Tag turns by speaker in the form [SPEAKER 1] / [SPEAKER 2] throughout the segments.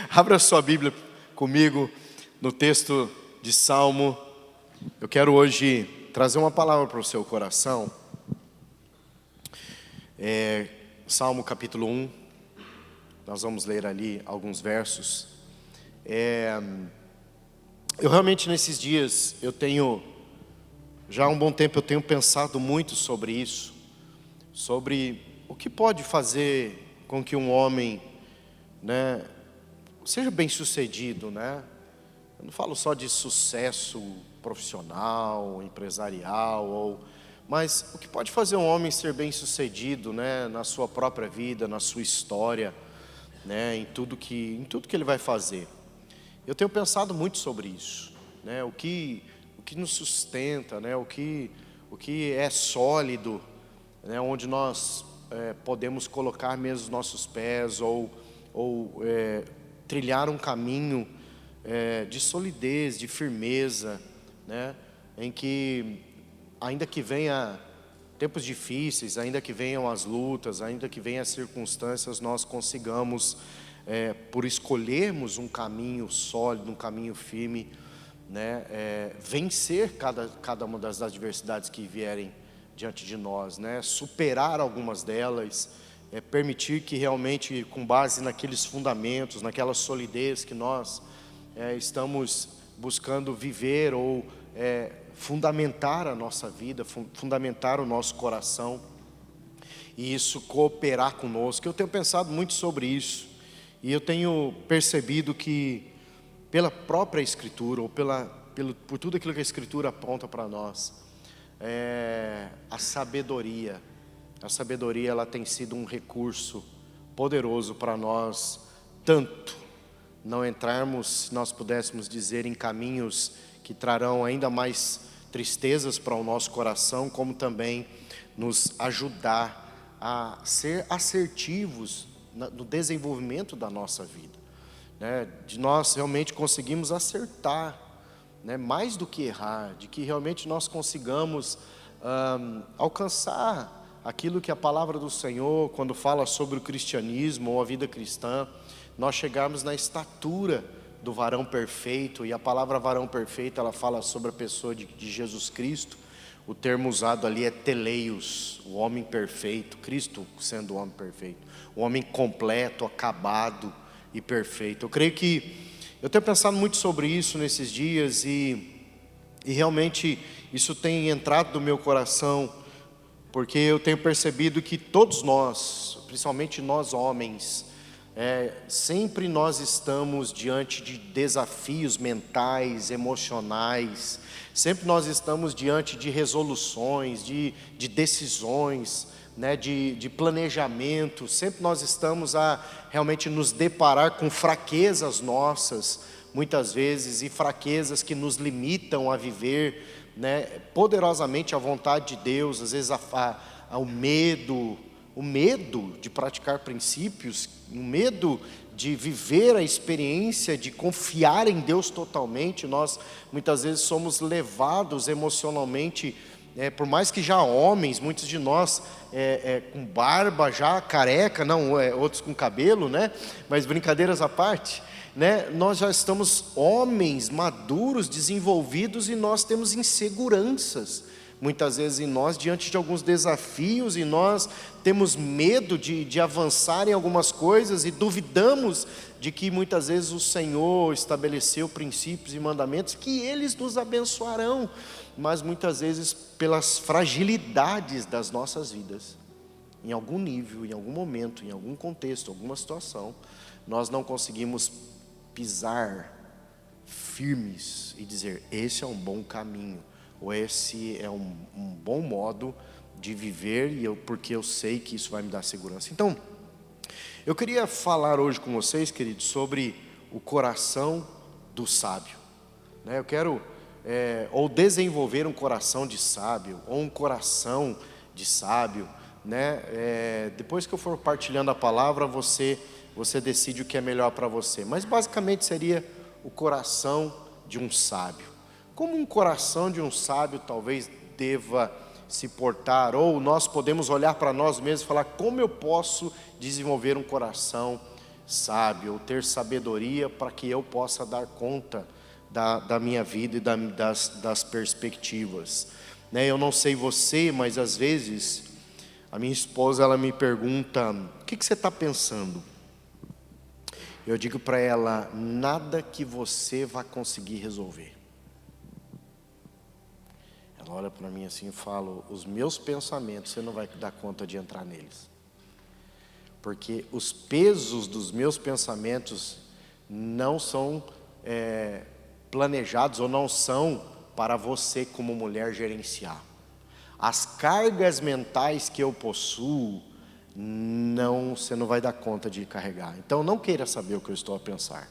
[SPEAKER 1] Abra sua Bíblia comigo no texto de Salmo. Eu quero hoje trazer uma palavra para o seu coração. Salmo capítulo 1. Nós vamos ler ali alguns versos. Eu realmente nesses dias, já há um bom tempo eu tenho pensado muito sobre isso. Sobre o que pode fazer com que um homem, seja bem sucedido, Eu não falo só de sucesso profissional, empresarial, mas o que pode fazer um homem ser bem sucedido, na sua própria vida, na sua história, em tudo que ele vai fazer. Eu tenho pensado muito sobre isso, o que nos sustenta, o que é sólido, onde nós podemos colocar mesmo os nossos pés ou trilhar um caminho de solidez, de firmeza, em que ainda que venha tempos difíceis, ainda que venham as lutas, ainda que venham as circunstâncias, nós consigamos, por escolhermos um caminho sólido, um caminho firme, vencer cada uma das adversidades que vierem diante de nós, superar algumas delas, permitir que realmente, com base naqueles fundamentos, naquela solidez que nós estamos buscando viver ou fundamentar a nossa vida, fundamentar o nosso coração, e isso cooperar conosco. Eu tenho pensado muito sobre isso, e eu tenho percebido que pela própria Escritura, ou por tudo aquilo que a Escritura aponta para nós, a sabedoria ela tem sido um recurso poderoso para nós, tanto não entrarmos, se nós pudéssemos dizer, em caminhos que trarão ainda mais tristezas para o nosso coração, como também nos ajudar a ser assertivos no desenvolvimento da nossa vida, de nós realmente conseguimos acertar, mais do que errar, de que realmente nós consigamos alcançar aquilo que a palavra do Senhor, quando fala sobre o cristianismo ou a vida cristã, nós chegarmos na estatura do varão perfeito. E a palavra varão perfeito, ela fala sobre a pessoa de Jesus Cristo. O termo usado ali é teleios, o homem perfeito, Cristo sendo o homem perfeito, o homem completo, acabado e perfeito. Eu creio que eu tenho pensado muito sobre isso nesses dias, e realmente isso tem entrado no meu coração, porque eu tenho percebido que todos nós, principalmente nós homens, sempre nós estamos diante de desafios mentais, emocionais, sempre nós estamos diante de resoluções, de decisões, de planejamento, sempre nós estamos a realmente nos deparar com fraquezas nossas, muitas vezes, e fraquezas que nos limitam a viver, poderosamente a vontade de Deus. Às vezes o medo de praticar princípios, o medo de viver a experiência, de confiar em Deus totalmente. Nós muitas vezes somos levados emocionalmente, por mais que já homens, muitos de nós com barba, já careca, outros com cabelo, mas brincadeiras à parte, nós já estamos homens maduros, desenvolvidos, e nós temos inseguranças muitas vezes em nós diante de alguns desafios, e nós temos medo de avançar em algumas coisas, e duvidamos de que muitas vezes o Senhor estabeleceu princípios e mandamentos que eles nos abençoarão, mas muitas vezes pelas fragilidades das nossas vidas, em algum nível, em algum momento, em algum contexto, alguma situação, nós não conseguimos pisar firmes e dizer: esse é um bom caminho, ou esse é um bom modo de viver, porque eu sei que isso vai me dar segurança. Então, eu queria falar hoje com vocês, queridos, sobre o coração do sábio. Eu quero ou desenvolver um coração de sábio, ou um coração de sábio, depois que eu for partilhando a palavra, você decide o que é melhor para você, mas basicamente seria o coração de um sábio. Como um coração de um sábio talvez deva se portar, ou nós podemos olhar para nós mesmos e falar: como eu posso desenvolver um coração sábio, ou ter sabedoria para que eu possa dar conta da minha vida e das perspectivas. Eu não sei você, mas às vezes a minha esposa ela me pergunta: o que você está pensando? Eu digo para ela: nada que você vai conseguir resolver. Ela olha para mim assim e fala: os meus pensamentos você não vai dar conta de entrar neles, porque os pesos dos meus pensamentos não são planejados ou não são para você como mulher gerenciar. As cargas mentais que eu possuo, você não vai dar conta de carregar. Então não queira saber o que eu estou a pensar,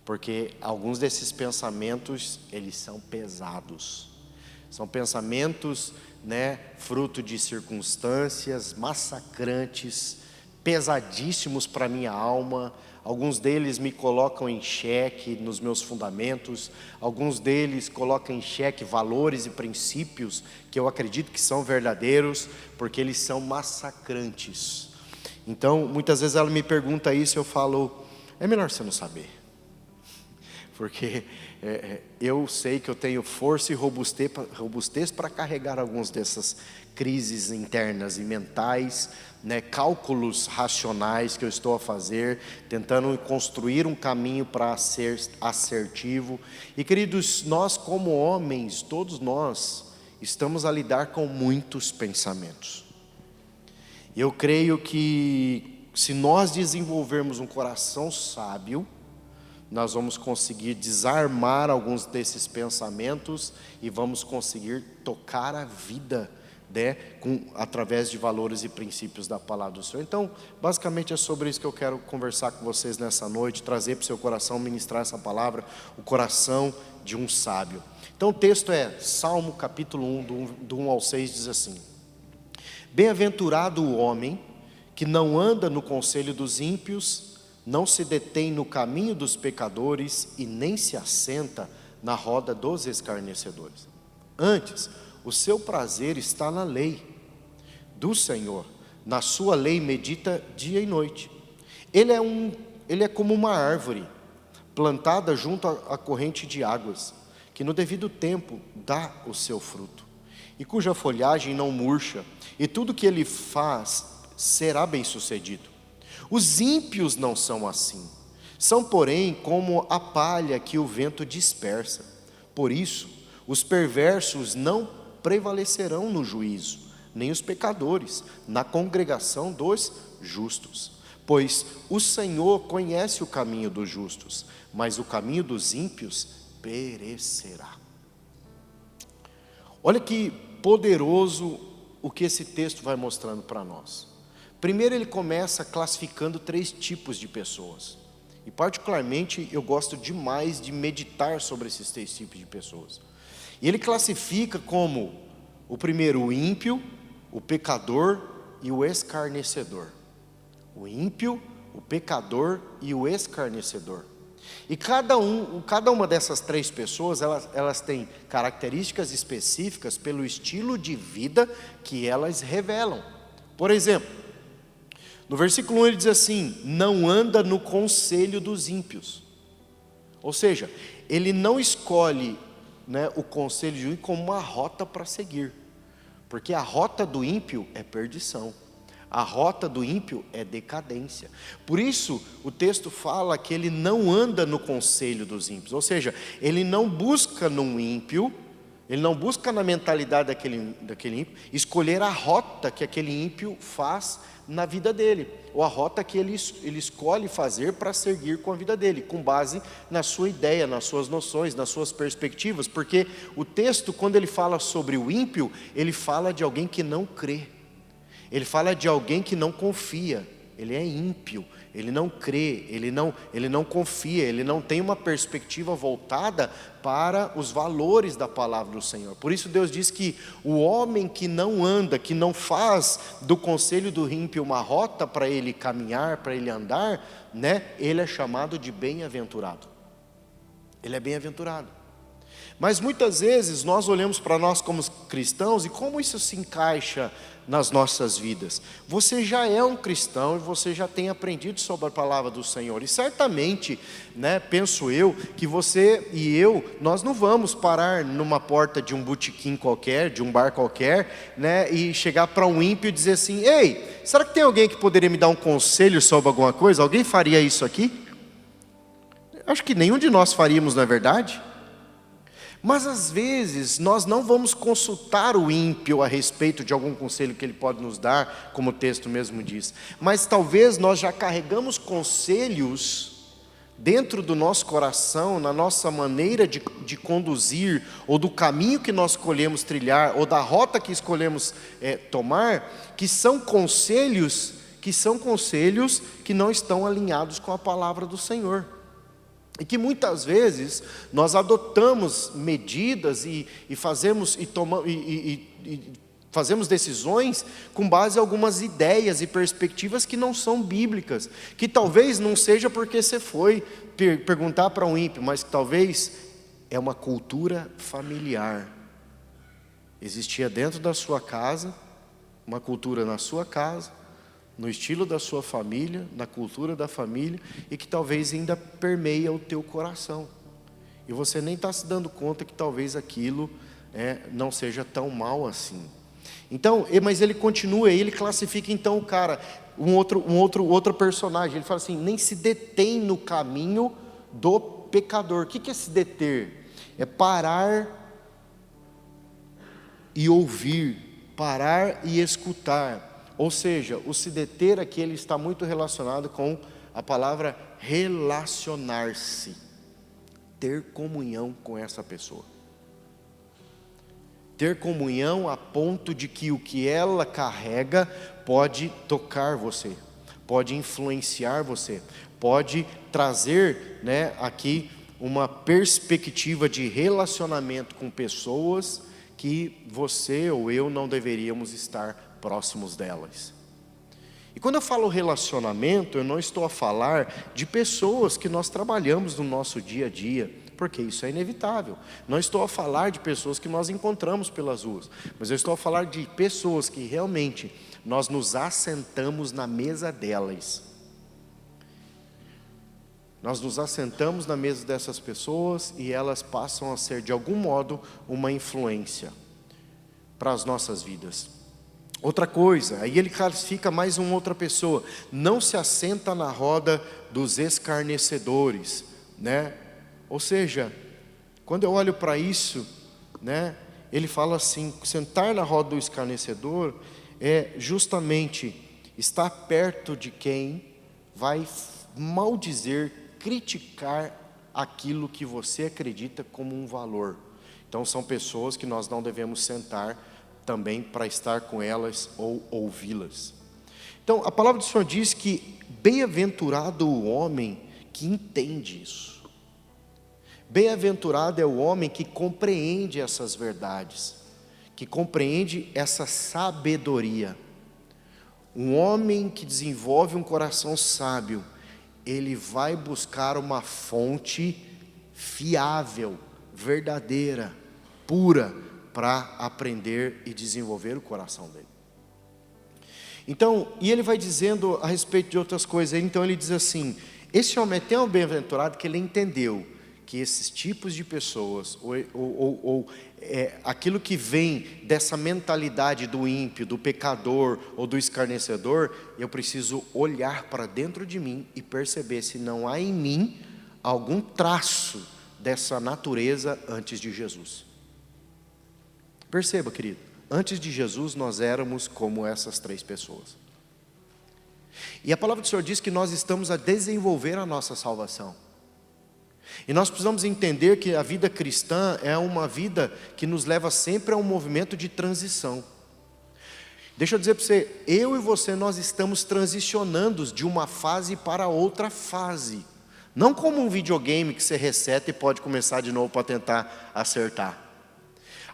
[SPEAKER 1] porque alguns desses pensamentos, eles são pesados. São pensamentos, fruto de circunstâncias massacrantes, pesadíssimos para a minha alma. Alguns deles me colocam em xeque nos meus fundamentos, alguns deles colocam em xeque valores e princípios que eu acredito que são verdadeiros, porque eles são massacrantes. Então, muitas vezes ela me pergunta isso e eu falo: é melhor você não saber, porque eu sei que eu tenho força e robustez para carregar algumas dessas crises internas e mentais, cálculos racionais que eu estou a fazer, tentando construir um caminho para ser assertivo. E queridos, nós como homens, todos nós, estamos a lidar com muitos pensamentos. Eu creio que se nós desenvolvermos um coração sábio, nós vamos conseguir desarmar alguns desses pensamentos e vamos conseguir tocar a vida, através de valores e princípios da palavra do Senhor. Então, basicamente é sobre isso que eu quero conversar com vocês nessa noite, trazer para o seu coração, ministrar essa palavra, o coração de um sábio. Então o texto é Salmo capítulo 1, do 1 ao 6, diz assim: bem-aventurado o homem que não anda no conselho dos ímpios, não se detém no caminho dos pecadores e nem se assenta na roda dos escarnecedores. Antes, o seu prazer está na lei do Senhor, na sua lei medita dia e noite. Ele é como uma árvore plantada junto à corrente de águas, que no devido tempo dá o seu fruto, e cuja folhagem não murcha, e tudo que ele faz será bem sucedido. Os ímpios não são assim, são porém como a palha que o vento dispersa. Por isso, os perversos não prevalecerão no juízo, nem os pecadores na congregação dos justos. Pois o Senhor conhece o caminho dos justos, mas o caminho dos ímpios perecerá. Olha que poderoso o que esse texto vai mostrando para nós. Primeiro ele começa classificando 3 tipos de pessoas, e particularmente eu gosto demais de meditar sobre esses 3 tipos de pessoas. E ele classifica como o primeiro, o ímpio, o pecador e o escarnecedor. O ímpio, o pecador e o escarnecedor. E cada uma dessas 3 pessoas, elas têm características específicas pelo estilo de vida que elas revelam. Por exemplo, no versículo 1 ele diz assim: não anda no conselho dos ímpios. Ou seja, ele não escolhe o conselho de ímpio como uma rota para seguir, porque a rota do ímpio é perdição, a rota do ímpio é decadência. Por isso o texto fala que ele não anda no conselho dos ímpios, ou seja, ele não busca num ímpio, ele não busca na mentalidade daquele ímpio escolher a rota que aquele ímpio faz na vida dele, ou a rota que ele escolhe fazer para seguir com a vida dele, com base na sua ideia, nas suas noções, nas suas perspectivas. Porque o texto, quando ele fala sobre o ímpio, ele fala de alguém que não crê, ele fala de alguém que não confia. Ele é ímpio, ele não crê, ele não confia, ele não tem uma perspectiva voltada para os valores da palavra do Senhor. Por isso Deus diz que o homem que não anda, que não faz do conselho do ímpio uma rota para ele caminhar, para ele andar, ele é chamado de bem-aventurado. Ele é bem-aventurado. Mas muitas vezes nós olhamos para nós como cristãos e como isso se encaixa nas nossas vidas. Você já é um cristão e você já tem aprendido sobre a palavra do Senhor. E certamente, penso eu, que você e eu, nós não vamos parar numa porta de um botequim qualquer, de um bar qualquer, e chegar para um ímpio e dizer assim: ei, será que tem alguém que poderia me dar um conselho sobre alguma coisa? Alguém faria isso aqui? Acho que nenhum de nós faríamos, não é verdade? Mas às vezes nós não vamos consultar o ímpio a respeito de algum conselho que ele pode nos dar, como o texto mesmo diz. Mas talvez nós já carregamos conselhos dentro do nosso coração, na nossa maneira de conduzir, ou do caminho que nós escolhemos trilhar, ou da rota que escolhemos tomar, que são conselhos que não estão alinhados com a palavra do Senhor. E que muitas vezes nós adotamos medidas e fazemos decisões com base em algumas ideias e perspectivas que não são bíblicas, que talvez não seja porque você foi perguntar para um ímpio, mas que talvez é uma cultura familiar. Existia dentro da sua casa, uma cultura na sua casa, no estilo da sua família, na cultura da família, e que talvez ainda permeia o teu coração. E você nem está se dando conta que talvez aquilo não seja tão mal assim. Então, mas ele continua, ele classifica então o cara, um outro personagem. Ele fala assim: nem se detém no caminho do pecador. O que é se deter? É parar e ouvir, parar e escutar. Ou seja, o se deter aqui, ele está muito relacionado com a palavra relacionar-se, ter comunhão com essa pessoa. Ter comunhão a ponto de que o que ela carrega pode tocar você, pode influenciar você, pode trazer aqui uma perspectiva de relacionamento com pessoas que você ou eu não deveríamos estar próximos delas. E quando eu falo relacionamento, eu não estou a falar de pessoas que nós trabalhamos no nosso dia a dia, porque isso é inevitável. Não estou a falar de pessoas que nós encontramos pelas ruas, mas eu estou a falar de pessoas que realmente nós nos assentamos na mesa delas. Nós nos assentamos na mesa dessas pessoas e elas passam a ser, de algum modo, uma influência para as nossas vidas. Outra coisa, aí ele classifica mais uma outra pessoa: não se assenta na roda dos escarnecedores, Ou seja, quando eu olho para isso, ele fala assim: sentar na roda do escarnecedor é justamente estar perto de quem vai maldizer, criticar aquilo que você acredita como um valor. Então são pessoas que nós não devemos sentar também para estar com elas ou ouvi-las. Então a palavra do Senhor diz que bem-aventurado o homem que entende isso. Bem-aventurado é o homem que compreende essas verdades, que compreende essa sabedoria. Um homem que desenvolve um coração sábio, ele vai buscar uma fonte fiável, verdadeira, pura, para aprender e desenvolver o coração dele. Então, e ele vai dizendo a respeito de outras coisas. Então ele diz assim: esse homem é tão bem-aventurado que ele entendeu que esses tipos de pessoas, aquilo que vem dessa mentalidade do ímpio, do pecador ou do escarnecedor, eu preciso olhar para dentro de mim e perceber se não há em mim algum traço dessa natureza antes de Jesus. Perceba, querido, antes de Jesus nós éramos como essas três pessoas. E a palavra do Senhor diz que nós estamos a desenvolver a nossa salvação. E nós precisamos entender que a vida cristã é uma vida que nos leva sempre a um movimento de transição. Deixa eu dizer para você, eu e você, nós estamos transicionando de uma fase para outra fase. Não como um videogame que você reseta e pode começar de novo para tentar acertar.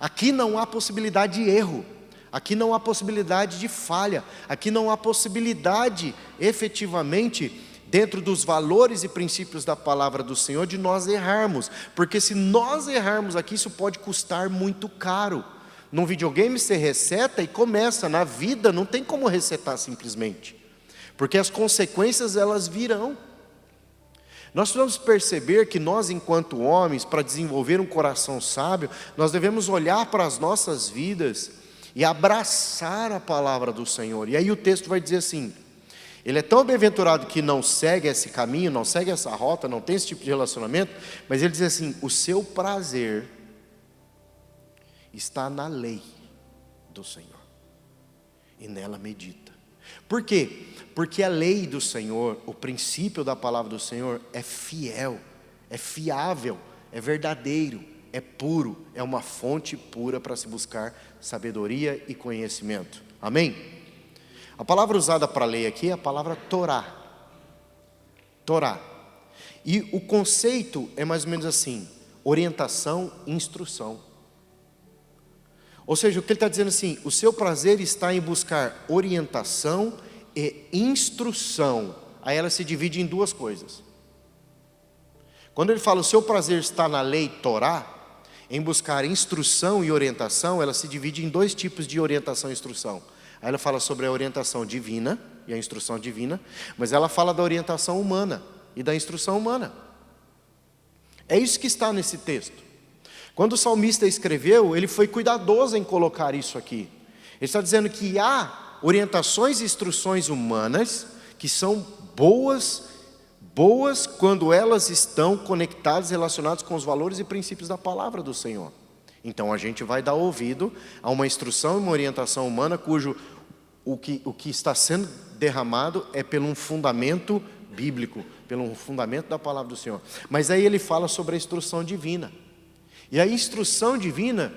[SPEAKER 1] Aqui não há possibilidade de erro, aqui não há possibilidade de falha, aqui não há possibilidade efetivamente dentro dos valores e princípios da palavra do Senhor, de nós errarmos, porque se nós errarmos aqui, isso pode custar muito caro. Num videogame você reseta e começa, na vida não tem como resetar simplesmente, porque as consequências elas virão. Nós precisamos perceber que nós, enquanto homens, para desenvolver um coração sábio, nós devemos olhar para as nossas vidas e abraçar a palavra do Senhor. E aí o texto vai dizer assim: ele é tão bem-aventurado que não segue esse caminho, não segue essa rota, não tem esse tipo de relacionamento, mas ele diz assim: o seu prazer está na lei do Senhor, e nela medita. Por quê? Porque a lei do Senhor, o princípio da palavra do Senhor é fiel, é fiável, é verdadeiro, é puro, é uma fonte pura para se buscar sabedoria e conhecimento. Amém? A palavra usada para lei aqui é a palavra Torá. Torá. E o conceito é mais ou menos assim: orientação, instrução. Ou seja, o que ele está dizendo assim: o seu prazer está em buscar orientação e instrução. Aí ela se divide em duas coisas. Quando ele fala o seu prazer está na lei Torá, em buscar instrução e orientação, ela se divide em dois tipos de orientação e instrução. Aí ela fala sobre a orientação divina e a instrução divina, mas ela fala da orientação humana e da instrução humana. É isso que está nesse texto. Quando o salmista escreveu, ele foi cuidadoso em colocar isso aqui. Ele está dizendo que há orientações e instruções humanas que são boas quando elas estão conectadas, relacionadas com os valores e princípios da palavra do Senhor. Então a gente vai dar ouvido a uma instrução e uma orientação humana cujo o que está sendo derramado é pelo um fundamento bíblico, pelo fundamento da palavra do Senhor. Mas aí ele fala sobre a instrução divina. E a instrução divina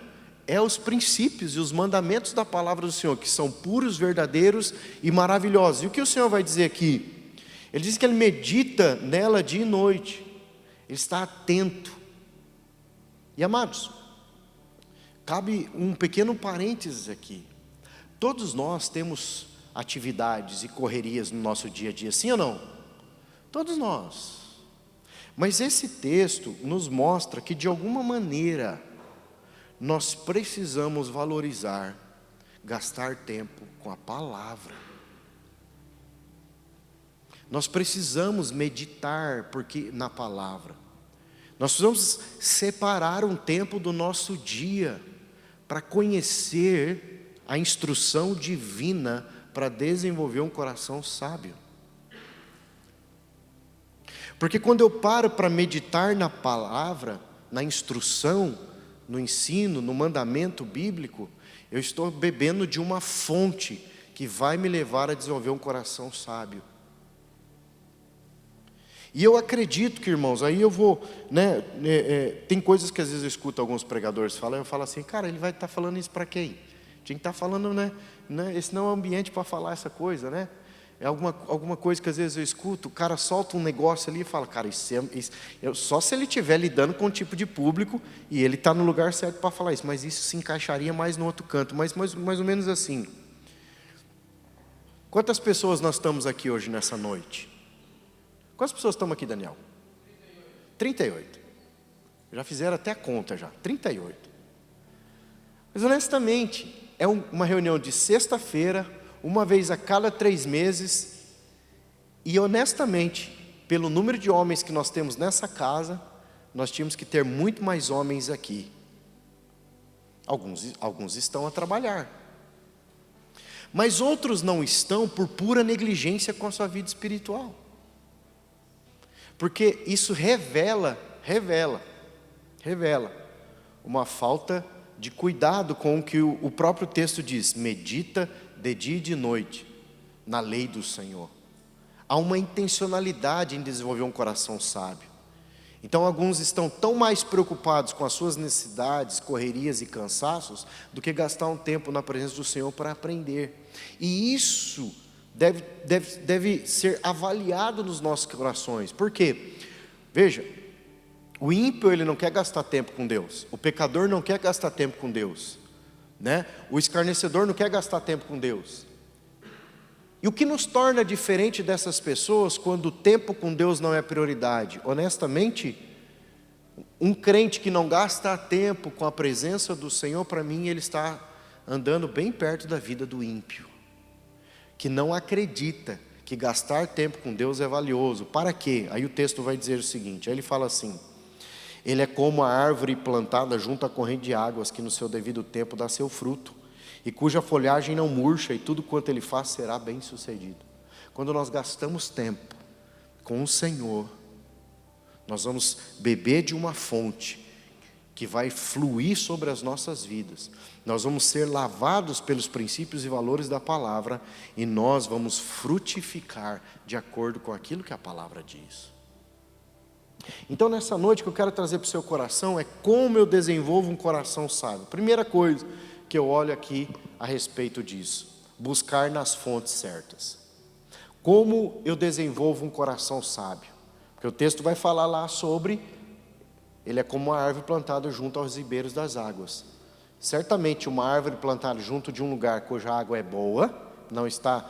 [SPEAKER 1] é os princípios e os mandamentos da palavra do Senhor, que são puros, verdadeiros e maravilhosos. E o que o Senhor vai dizer aqui? Ele diz que ele medita nela dia e noite, ele está atento. E amados, cabe um pequeno parênteses aqui. Todos nós temos atividades e correrias no nosso dia a dia, sim ou não? Todos nós. Mas esse texto nos mostra que de alguma maneira nós precisamos valorizar, gastar tempo com a palavra. Nós precisamos meditar na palavra. Nós precisamos separar um tempo do nosso dia para conhecer a instrução divina para desenvolver um coração sábio. Porque quando eu paro para meditar na palavra, na instrução, no ensino, no mandamento bíblico, eu estou bebendo de uma fonte que vai me levar a desenvolver um coração sábio. E eu acredito que, irmãos, aí eu vou, tem coisas que às vezes eu escuto alguns pregadores falando, eu falo assim: cara, ele vai estar falando isso para quem? Tinha que estar falando, esse não é o ambiente para falar essa coisa, né? É alguma coisa que às vezes eu escuto, o cara solta um negócio ali e fala: cara, só se ele estiver lidando com um tipo de público e ele está no lugar certo para falar isso, mas isso se encaixaria mais no outro canto, mais ou menos assim. Quantas pessoas nós estamos aqui hoje nessa noite? Quantas pessoas estão aqui, Daniel? 38. Já fizeram até a conta já, 38. Mas honestamente, é uma reunião de sexta-feira, uma vez a cada 3 meses, e honestamente, pelo número de homens que nós temos nessa casa, nós tínhamos que ter muito mais homens aqui. Alguns estão a trabalhar, mas outros não estão por pura negligência com a sua vida espiritual, porque isso revela uma falta de cuidado com o que o próprio texto diz: medita de dia e de noite na lei do Senhor. Há uma intencionalidade em desenvolver um coração sábio. Então alguns estão tão mais preocupados com as suas necessidades, correrias e cansaços, do que gastar um tempo na presença do Senhor para aprender. E isso deve ser avaliado nos nossos corações. Por quê? Veja, o ímpio ele não quer gastar tempo com Deus, o pecador não quer gastar tempo com Deus, o escarnecedor não quer gastar tempo com Deus. E o que nos torna diferente dessas pessoas quando o tempo com Deus não é prioridade? Honestamente, um crente que não gasta tempo com a presença do Senhor, para mim, ele está andando bem perto da vida do ímpio, que não acredita que gastar tempo com Deus é valioso. Para quê? Aí o texto vai dizer o seguinte, aí ele fala assim: ele é como a árvore plantada junto à corrente de águas, que no seu devido tempo dá seu fruto, e cuja folhagem não murcha, e tudo quanto ele faz será bem sucedido. Quando nós gastamos tempo com o Senhor, nós vamos beber de uma fonte que vai fluir sobre as nossas vidas. Nós vamos ser lavados pelos princípios e valores da palavra, e nós vamos frutificar de acordo com aquilo que a palavra diz. Então nessa noite, o que eu quero trazer para o seu coração é como eu desenvolvo um coração sábio. Primeira coisa que eu olho aqui a respeito disso: buscar nas fontes certas. Como eu desenvolvo um coração sábio? Porque o texto vai falar lá sobre, ele é como uma árvore plantada junto aos ribeiros das águas. Certamente uma árvore plantada junto de um lugar cuja água é boa, não está,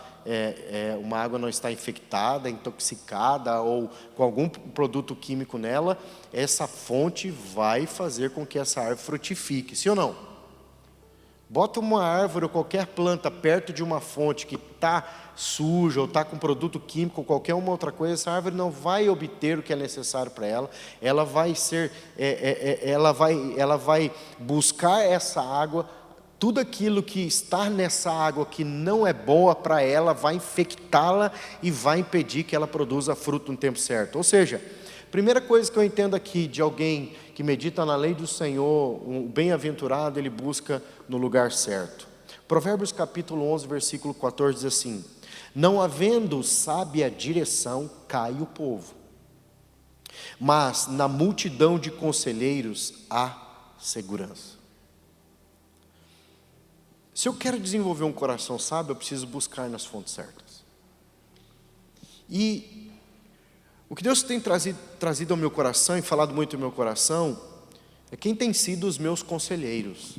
[SPEAKER 1] uma água não está infectada, intoxicada ou com algum produto químico nela, essa fonte vai fazer com que essa árvore frutifique, sim ou não? Bota uma árvore ou qualquer planta perto de uma fonte que está suja ou está com produto químico ou qualquer uma outra coisa, essa árvore não vai obter o que é necessário para ela. Ela vai ser, ela vai buscar essa água, tudo aquilo que está nessa água que não é boa para ela, vai infectá-la e vai impedir que ela produza fruto no tempo certo. Ou seja, primeira coisa que eu entendo aqui de alguém que medita na lei do Senhor, um bem-aventurado, ele busca no lugar certo. Provérbios capítulo 11, versículo 14 diz assim: não havendo sábia direção, cai o povo, mas na multidão de conselheiros há segurança. Se eu quero desenvolver um coração sábio, eu preciso buscar nas fontes certas. E o que Deus tem trazido ao meu coração e falado muito ao meu coração é quem tem sido os meus conselheiros.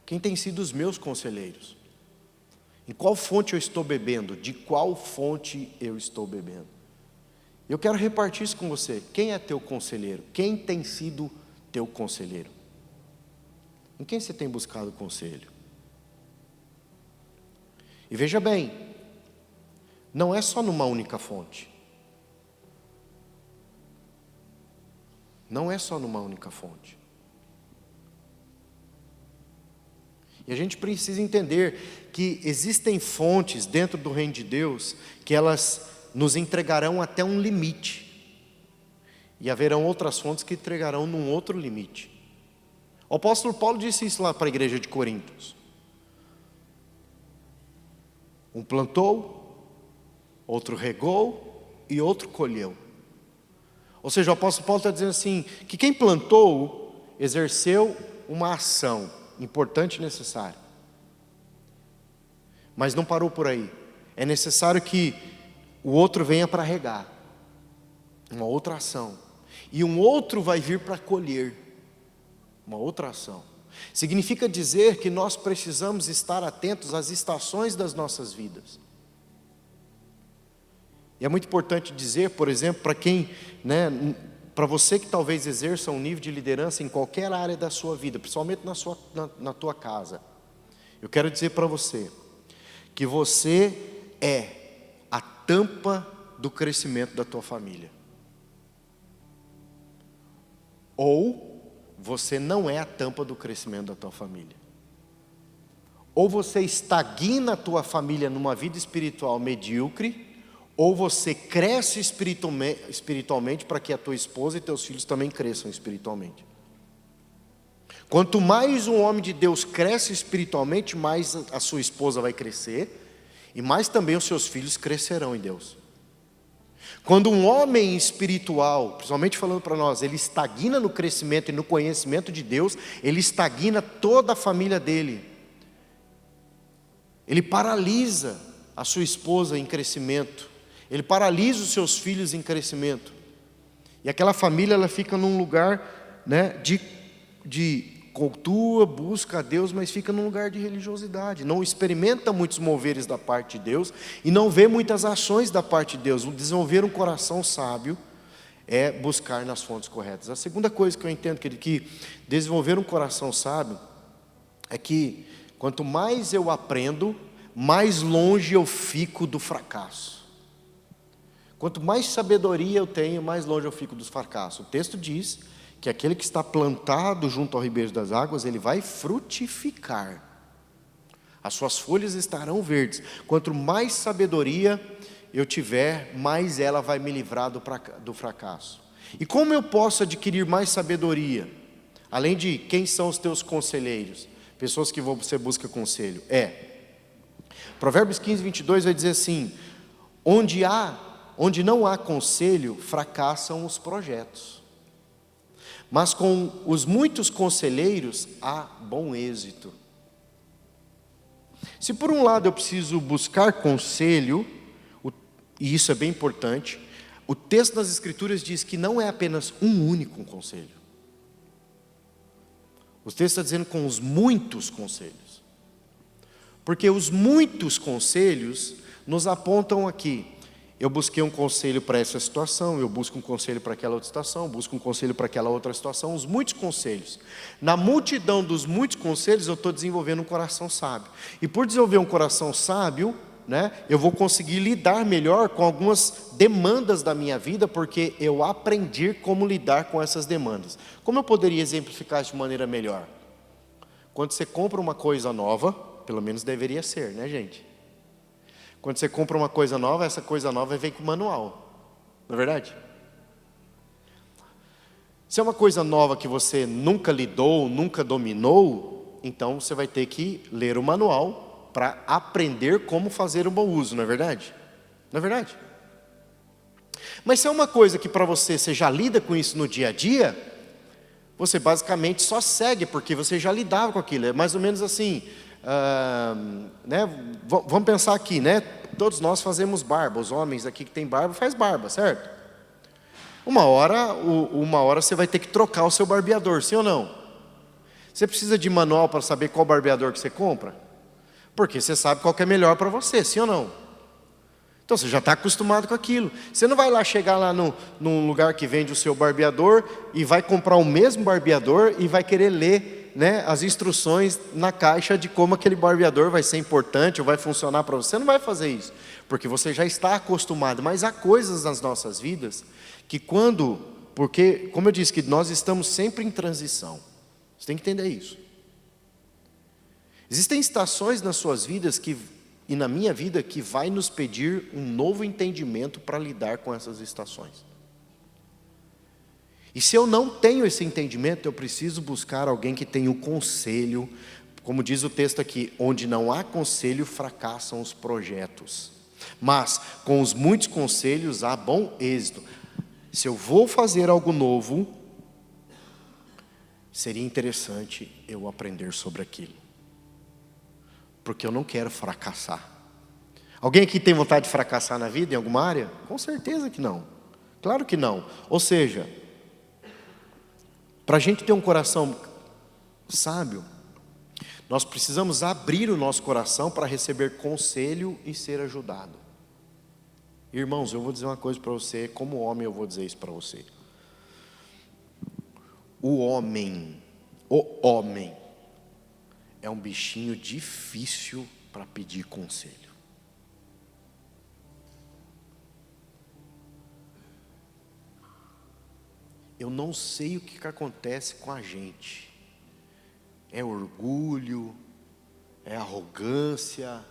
[SPEAKER 1] Quem tem sido os meus conselheiros? Em qual fonte eu estou bebendo? De qual fonte eu estou bebendo? Eu quero repartir isso com você. Quem é teu conselheiro? Quem tem sido teu conselheiro? Em quem você tem buscado conselho? E veja bem, não é só numa única fonte. Não é só numa única fonte. E a gente precisa entender que existem fontes dentro do reino de Deus que elas nos entregarão até um limite. E haverão outras fontes que entregarão num outro limite. O apóstolo Paulo disse isso lá para a igreja de Corintos. Um plantou, outro regou e outro colheu. Ou seja, o apóstolo Paulo está dizendo assim, que quem plantou exerceu uma ação importante e necessária. Mas não parou por aí. É necessário que o outro venha para regar. Uma outra ação. E um outro vai vir para colher. Uma outra ação. Significa dizer que nós precisamos estar atentos às estações das nossas vidas. E é muito importante dizer, por exemplo, para quem, para você que talvez exerça um nível de liderança em qualquer área da sua vida, principalmente na tua casa, eu quero dizer para você, que você é a tampa do crescimento da tua família. Ou você não é a tampa do crescimento da tua família. Ou você estagna a tua família numa vida espiritual medíocre, ou você cresce espiritualmente para que a tua esposa e teus filhos também cresçam espiritualmente. Quanto mais um homem de Deus cresce espiritualmente, mais a sua esposa vai crescer, e mais também os seus filhos crescerão em Deus. Quando um homem espiritual, principalmente falando para nós, ele estagna no crescimento e no conhecimento de Deus, ele estagna toda a família dele. Ele paralisa a sua esposa em crescimento. Ele paralisa os seus filhos em crescimento. E aquela família, ela fica num lugar, de cultua, busca a Deus, mas fica num lugar de religiosidade, não experimenta muitos moveres da parte de Deus e não vê muitas ações da parte de Deus. O desenvolver um coração sábio é buscar nas fontes corretas. A segunda coisa que eu entendo, querido, que desenvolver um coração sábio é que quanto mais eu aprendo, mais longe eu fico do fracasso. Quanto mais sabedoria eu tenho, mais longe eu fico dos fracassos. O texto diz que aquele que está plantado junto ao ribeiro das águas, ele vai frutificar. As suas folhas estarão verdes. Quanto mais sabedoria eu tiver, mais ela vai me livrar do fracasso. E como eu posso adquirir mais sabedoria? Além de quem são os teus conselheiros? Pessoas que você busca conselho. Provérbios 15, 22 vai dizer assim: onde não há conselho, fracassam os projetos. Mas com os muitos conselheiros há bom êxito. Se por um lado eu preciso buscar conselho, e isso é bem importante, o texto das Escrituras diz que não é apenas um único conselho. O texto está dizendo com os muitos conselhos. Porque os muitos conselhos nos apontam aqui. Eu busquei um conselho para essa situação, eu busco um conselho para aquela outra situação, busco um conselho para aquela outra situação, os muitos conselhos. Na multidão dos muitos conselhos, eu estou desenvolvendo um coração sábio. E por desenvolver um coração sábio, eu vou conseguir lidar melhor com algumas demandas da minha vida, porque eu aprendi como lidar com essas demandas. Como eu poderia exemplificar isso de maneira melhor? Quando você compra uma coisa nova, pelo menos deveria ser, né, gente? Quando você compra uma coisa nova, essa coisa nova vem com manual, não é verdade? Se é uma coisa nova que você nunca lidou, nunca dominou, então você vai ter que ler o manual para aprender como fazer um bom uso, não é verdade? Não é verdade? Mas se é uma coisa que para você já lida com isso no dia a dia, você basicamente só segue, porque você já lidava com aquilo. É mais ou menos assim, vamos pensar aqui, todos nós fazemos barba, os homens aqui que tem barba, faz barba, certo? Uma hora você vai ter que trocar o seu barbeador, sim ou não? Você precisa de manual para saber qual barbeador que você compra? Porque você sabe qual que é melhor para você, sim ou não? Então você já está acostumado com aquilo. Você não vai lá chegar lá num lugar que vende o seu barbeador e vai comprar o mesmo barbeador e vai querer ler as instruções na caixa de como aquele barbeador vai ser importante ou vai funcionar para você. Você não vai fazer isso, porque você já está acostumado. Mas há coisas nas nossas vidas que porque, como eu disse, que nós estamos sempre em transição. Você tem que entender isso. Existem estações nas suas vidas e na minha vida que vai nos pedir um novo entendimento para lidar com essas estações. E se eu não tenho esse entendimento, eu preciso buscar alguém que tenha o conselho, como diz o texto aqui, onde não há conselho, fracassam os projetos. Mas com os muitos conselhos há bom êxito. Se eu vou fazer algo novo, seria interessante eu aprender sobre aquilo. Porque eu não quero fracassar. Alguém aqui tem vontade de fracassar na vida, em alguma área? Com certeza que não. Claro que não. Ou seja, para a gente ter um coração sábio, nós precisamos abrir o nosso coração para receber conselho e ser ajudado. Irmãos, eu vou dizer uma coisa para você, como homem eu vou dizer isso para você. O homem é um bichinho difícil para pedir conselho. Eu não sei o que acontece com a gente. É orgulho, é arrogância,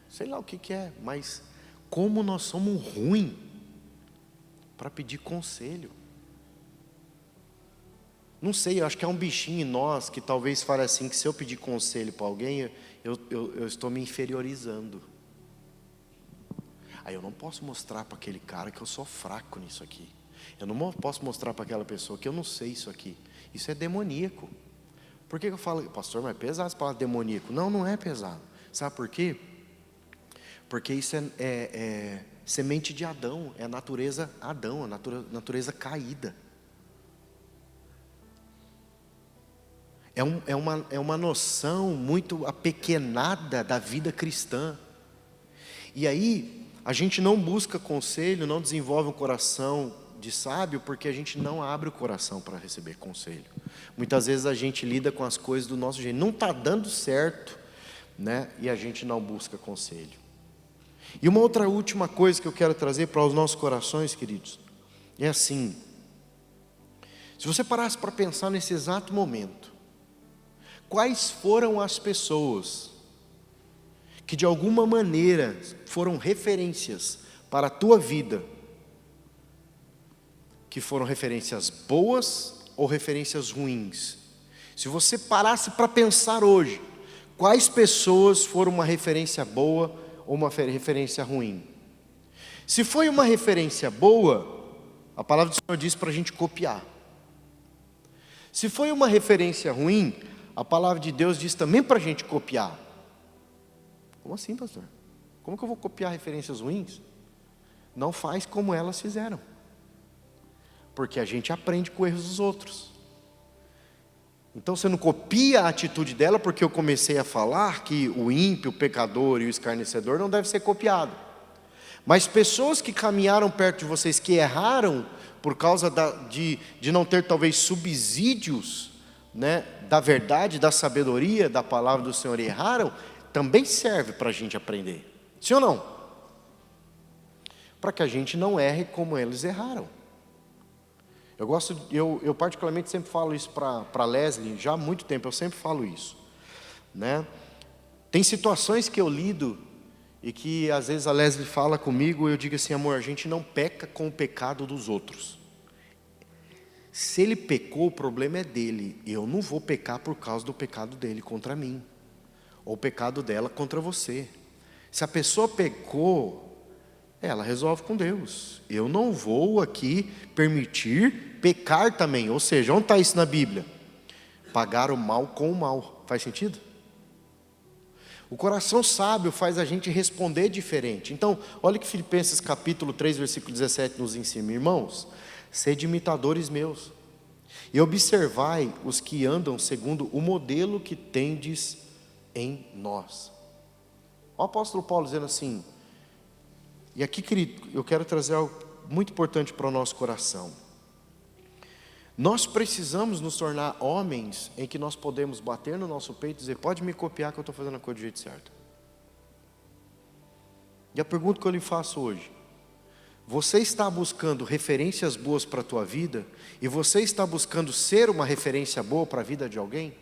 [SPEAKER 1] sei lá o que é, mas como nós somos ruins para pedir conselho. Não sei, eu acho que é um bichinho em nós que talvez fale assim, que se eu pedir conselho para alguém, eu estou me inferiorizando. Aí eu não posso mostrar para aquele cara que eu sou fraco nisso aqui. Eu não posso mostrar para aquela pessoa que eu não sei isso aqui. Isso é demoníaco. Por que eu falo, pastor, mas é pesado essa palavra demoníaco? Não, não é pesado. Sabe por quê? Porque isso Semente de Adão, é a natureza Adão, a natureza caída. É uma noção muito apequenada da vida cristã. E aí, a gente não busca conselho, não desenvolve um coração de sábio, porque a gente não abre o coração para receber conselho. Muitas vezes a gente lida com as coisas do nosso jeito, não está dando certo, né? E a gente não busca conselho. E uma outra última coisa que eu quero trazer para os nossos corações, queridos, é assim: se você parasse para pensar nesse exato momento, quais foram as pessoas que de alguma maneira foram referências para a tua vida, que foram referências boas ou referências ruins? Se você parasse para pensar hoje, quais pessoas foram uma referência boa ou uma referência ruim? Se foi uma referência boa, a palavra do Senhor diz para a gente copiar. Se foi uma referência ruim, a palavra de Deus diz também para a gente copiar. Como assim, pastor? Como que eu vou copiar referências ruins? Não faz como elas fizeram, porque a gente aprende com erros dos outros. Então você não copia a atitude dela, porque eu comecei a falar que o ímpio, o pecador e o escarnecedor não deve ser copiado. Mas pessoas que caminharam perto de vocês, que erraram por causa de não ter talvez subsídios, né, da verdade, da sabedoria, da palavra do Senhor, e erraram, também serve para a gente aprender. Sim ou não? Para que a gente não erre como eles erraram. Eu particularmente sempre falo isso para Leslie, já há muito tempo eu sempre falo isso, né? Tem situações que eu lido e que às vezes a Leslie fala comigo e eu digo assim: amor, a gente não peca com o pecado dos outros. Se ele pecou, o problema é dele. Eu não vou pecar por causa do pecado dele contra mim, ou o pecado dela contra você. Se a pessoa pecou, ela resolve com Deus. Eu não vou aqui permitir pecar também. Ou seja, onde está isso na Bíblia? Pagar o mal com o mal. Faz sentido? O coração sábio faz a gente responder diferente. Então, olha que Filipenses capítulo 3, versículo 17 nos ensina: irmãos, sede imitadores meus, e observai os que andam segundo o modelo que tendes em nós. O apóstolo Paulo dizendo assim, e aqui, querido, eu quero trazer algo muito importante para o nosso coração. Nós precisamos nos tornar homens em que nós podemos bater no nosso peito e dizer: pode me copiar que eu estou fazendo a coisa do jeito certo. E a pergunta que eu lhe faço hoje: você está buscando referências boas para a tua vida? E você está buscando ser uma referência boa para a vida de alguém?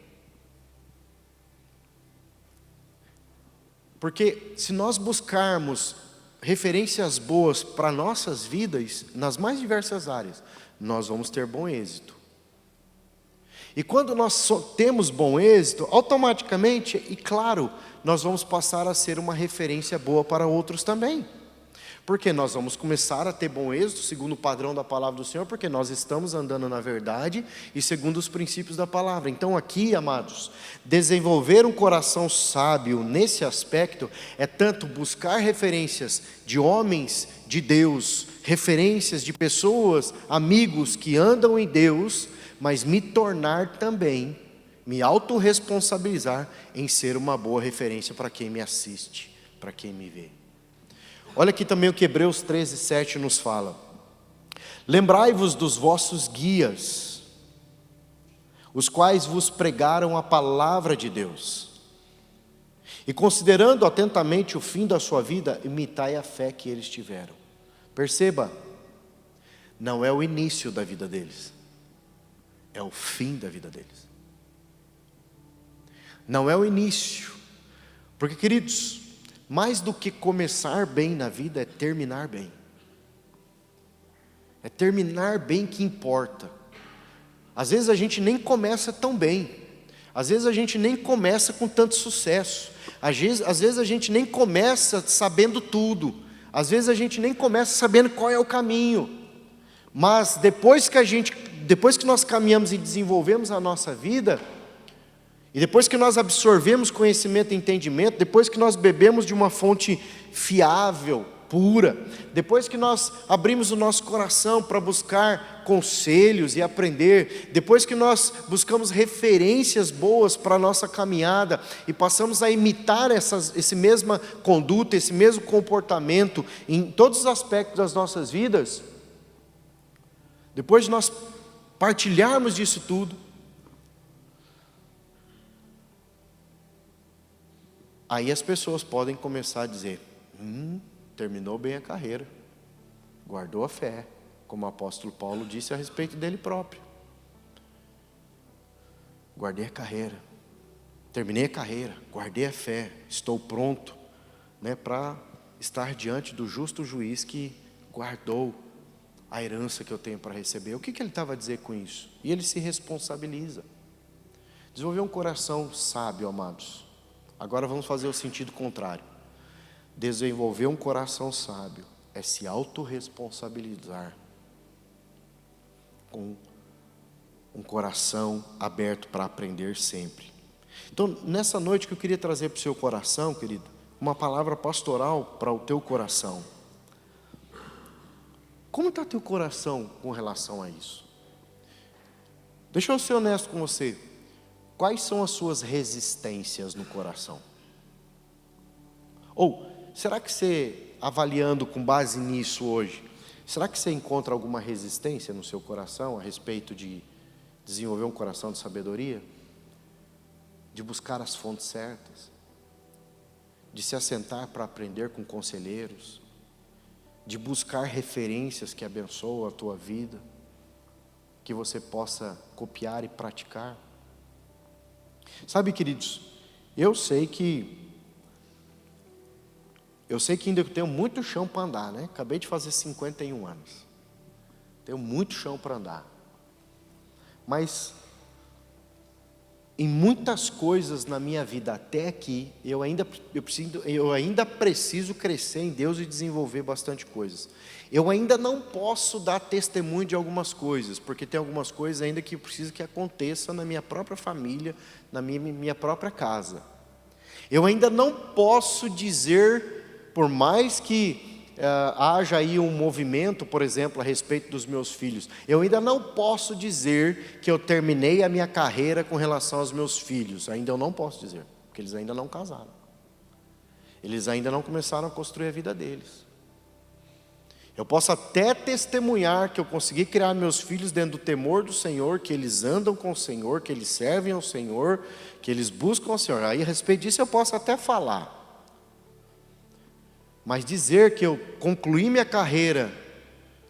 [SPEAKER 1] Porque se nós buscarmos referências boas para nossas vidas, nas mais diversas áreas, nós vamos ter bom êxito. E quando nós temos bom êxito, automaticamente, e claro, nós vamos passar a ser uma referência boa para outros também. Porque nós vamos começar a ter bom êxito, segundo o padrão da palavra do Senhor, porque nós estamos andando na verdade e segundo os princípios da palavra. Então aqui, amados, desenvolver um coração sábio nesse aspecto é tanto buscar referências de homens de Deus, referências de pessoas, amigos que andam em Deus, mas me tornar também, me autorresponsabilizar em ser uma boa referência para quem me assiste, para quem me vê. Olha aqui também o que Hebreus 13, 7 nos fala: lembrai-vos dos vossos guias, os quais vos pregaram a palavra de Deus, e considerando atentamente o fim da sua vida, imitai a fé que eles tiveram. Perceba, não é o início da vida deles, é o fim da vida deles. Não é o início, porque, queridos, mais do que começar bem na vida, é terminar bem. É terminar bem que importa. Às vezes a gente nem começa tão bem, às vezes a gente nem começa com tanto sucesso, às vezes a gente nem começa sabendo tudo, às vezes a gente nem começa sabendo qual é o caminho, mas depois que nós caminhamos e desenvolvemos a nossa vida, e depois que nós absorvemos conhecimento e entendimento, depois que nós bebemos de uma fonte fiável, pura, depois que nós abrimos o nosso coração para buscar conselhos e aprender, depois que nós buscamos referências boas para a nossa caminhada e passamos a imitar esse mesma conduta, esse mesmo comportamento em todos os aspectos das nossas vidas, depois de nós partilharmos disso tudo, aí as pessoas podem começar a dizer: terminou bem a carreira, guardou a fé, como o apóstolo Paulo disse a respeito dele próprio. Guardei a carreira, terminei a carreira, guardei a fé, estou pronto, para estar diante do justo juiz que guardou a herança que eu tenho para receber. O que ele estava a dizer com isso? E ele se responsabiliza. Desenvolver um coração sábio, amados. Agora vamos fazer o sentido contrário. Desenvolver um coração sábio é se autorresponsabilizar com um coração aberto para aprender sempre. Então, nessa noite que eu queria trazer para o seu coração, querido, uma palavra pastoral para o teu coração. Como está teu coração com relação a isso? Deixa eu ser honesto com você. Quais são as suas resistências no coração? Ou, será que você, avaliando com base nisso hoje, será que você encontra alguma resistência no seu coração a respeito de desenvolver um coração de sabedoria? De buscar as fontes certas? De se assentar para aprender com conselheiros? De buscar referências que abençoam a tua vida? Que você possa copiar e praticar? Sabe, queridos, eu sei que ainda tenho muito chão para andar, né? Acabei de fazer 51 anos. Tenho muito chão para andar. Mas em muitas coisas na minha vida até aqui, eu ainda preciso crescer em Deus e desenvolver bastante coisas. Eu ainda não posso dar testemunho de algumas coisas, porque tem algumas coisas ainda que eu preciso que aconteça na minha própria família, na minha própria casa. Eu ainda não posso dizer, por mais que haja aí um movimento, por exemplo, a respeito dos meus filhos, eu ainda não posso dizer que eu terminei a minha carreira com relação aos meus filhos. Ainda eu não posso dizer, porque eles ainda não casaram. Eles ainda não começaram a construir a vida deles. Eu posso até testemunhar que eu consegui criar meus filhos dentro do temor do Senhor, que eles andam com o Senhor, que eles servem ao Senhor, que eles buscam o Senhor. Aí a respeito disso eu posso até falar. Mas dizer que eu concluí minha carreira,